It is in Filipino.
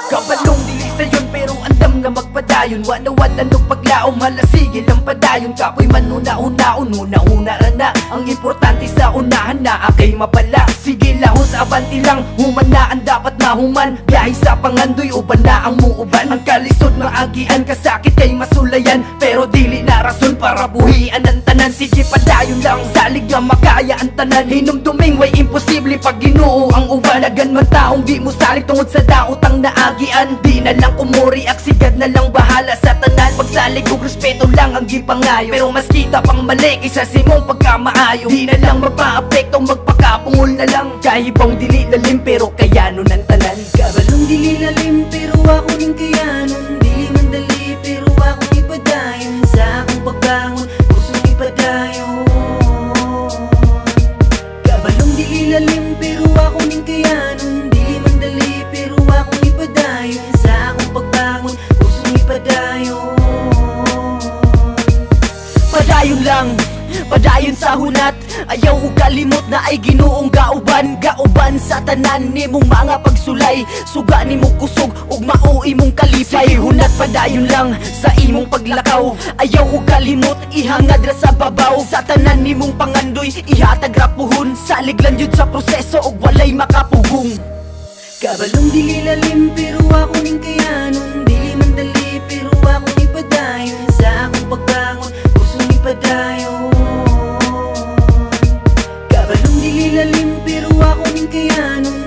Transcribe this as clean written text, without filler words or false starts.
Kabalong dili sa yun pero andam nga magpadayon. Wanawat anong paglaom halasigil ang padayon. Kapoy man una-una-un, una-una na. Ang importante sa unahan na akay mapala. Sige lahos abanti lang, human na ang dapat mahuman. Biyahe sa pangandoy, uban na ang muuban. Ang kalisod maagian, kasakit kay masulayan. Pero dili na rason para buhian ang tanan. Sige padayon lang, salig nga makaya ang tanan. Hinumduming way imposible pag Ginoo ang uban. Nagan man taong di mo salig tungod sa daot ang naagian. Di na lang kumuri, aksigad na lang bahala sa tanan. Pagsalig ug respeto lang ang gipangayo. Pero mas kita pang mali kaysa simong pagkamaayo. Di na lang magpa-apekto, magpakapungol na lang. Kahibang dili lalim pero kayano ng tanan. Kabalong dili lalim pero ako ning kayanon. Dili man dali pero ako ipadayon. Sa akong pagbangon, pusong ipadayon. Kabalong dili lalim pero ako ning kayanon. Dili man dali pero ako ipadayon. Sa akong pagbangon, pusong ipadayon. Padayon lang, padayon sa hunat. Ayaw ug kalimot na ay Ginoong gauban. Gauban sa tanan nimong mga pagsulay. Suga nimong kusog ug mao imong kalipay. Hunat padayon lang sa imong paglakaw. Ayaw ug kalimot ihangad ra sa babaw. Sa tanan nimong pangandoy ihatag ra puhon. Salig lang yun sa proseso ug walay makapugong. Kabalong dili lalim pero ako ning kayanon. Dili man dali pero ako ipadayon. Sa akong pagbangon, pusong ipadayon. Kabalong dili lalim pero ako ning kayanon.